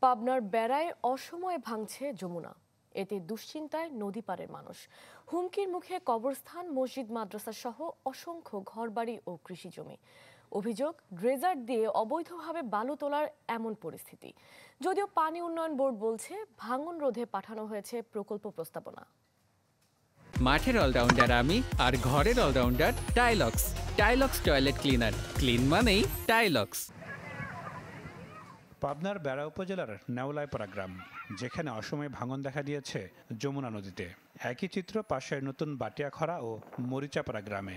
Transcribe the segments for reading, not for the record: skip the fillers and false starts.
পাবনার বেড়ায় অসময়ে ভাঙছে যমুনা। এতে দুশ্চিন্তায় নদী পারের মানুষ। হুমকির মুখে কবরস্থান, মসজিদ, মাদ্রাসা সহ অসংখ্য ঘরবাড়ি ও কৃষি জমি। অভিযোগ, ড্রেজার দিয়ে অবৈধভাবে বালু তোলার এমন পরিস্থিতি। যদিও পানি উন্নয়ন বোর্ড বলছে ভাঙন রোধে পাঠানো হয়েছে প্রকল্প প্রস্তাবনা। মাঠের অলরাউন্ডার আমি, আর ঘরের allrounder Tilex. Tilex toilet cleaner, clean মানেই টাইলক্স। পাবনার বেড়া উপজেলার নেওলাইপাড়া গ্রাম, যেখানে অসময়ে ভাঙন দেখা দিয়েছে যমুনা নদীতে। একই চিত্র পাশের নতুন বাটিয়াখরা ও মরিচাপাড়া গ্রামে।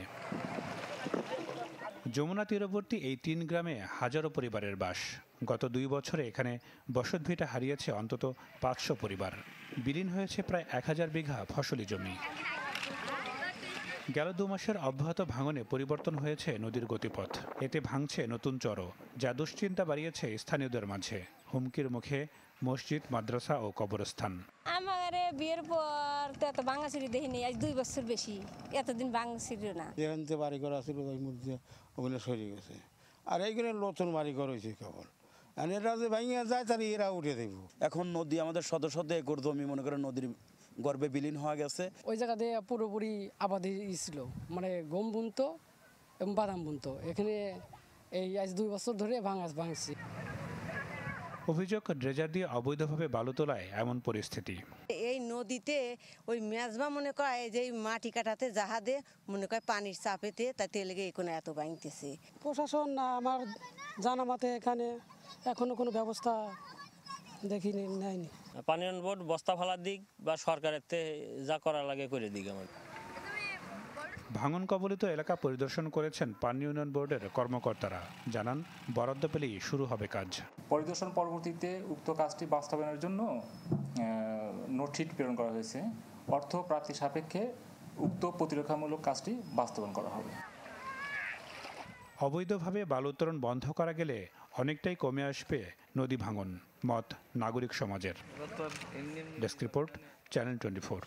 যমুনা তীরবর্তী এই 3 গ্রামে হাজারো পরিবারের বাস। গত 2 বছরে এখানে বসতভিটা হারিয়েছে অন্তত 500 পরিবার। বিলীন হয়েছে প্রায় 1000 বিঘা ফসলি জমি। গেল 2 মাসের অব্যাহত ভাঙনে পরিবর্তন হয়েছে নদীর গতিপথ। এতে ভাঙছে নতুন চরও, যা দুশ্চিন্তা বাড়িয়েছে স্থানীয়দের মাঝে। হুমকির মুখে মসজিদ, মাদ্রাসা ও কবরস্থান। আমার বিয়ের পর তো এত ভাঙা সিঁড়ি দেখিনি, আজ 2 বছর বেশি। এতদিন ভাঙা সিঁড়ি না। যেখান থেকে বাড়ি ঘর আসছিল ওই মধ্যে ওগুলো সরে গেছে, আর এইগুলো নতুন বাড়ি ঘর হয়েছে কেবল। আর এরা যে ভাঙিয়া যায় তাহলে এরা উঠে দেব। এখন নদী আমাদের শত শত একর জমি মনে করেন নদীর গর্ভে বিলীন হয়ে গেছে। ওই জায়গাতে পুরোপুরি আবাদি ছিল, মানে গম বুনতো এবং বাদাম বুনতো। এখানে এই আজ 2 বছর ধরে ভাঙছি। অভিযোগ, ড্রেজার দিয়ে অবৈধভাবে বালু তোলায় এমন পরিস্থিতি। এই নদীতে ওই মেজবা মনে করে যে মাটি কাটাতে জাহাজে মনে করে পানির চাপেতে তাতে লেগে এখন এত ভাঙতেছে। প্রশাসন না আমার জানা মতে এখানে এখনো কোনো ব্যবস্থা দেখিনি, নেয়নি। পানি উন্নয়ন বোর্ড বস্তা ফালার দিক বা সরকারের যা করা লাগে করে দিক। আমার ভাঙন কবলিত এলাকা পরিদর্শন করেছেন পানি উন্নয়ন বোর্ডের কর্মকর্তারা। জানান, বরাদ্দ পেলেই শুরু হবে কাজ। পরিদর্শন পরবর্তীতে উক্ত কাজটি বাস্তবায়নের জন্য নোটশিট প্রেরণ করা হয়েছে। অর্থ প্রাপ্তি সাপেক্ষে উক্ত প্রতিরক্ষামূলক কাজটি বাস্তবায়ন করা হবে। অবৈধভাবে বালু উত্তোলন বন্ধ করা গেলে অনেকটাই কমে আসবে নদী ভাঙন, মত নাগরিক সমাজের। Desk report, channel 24।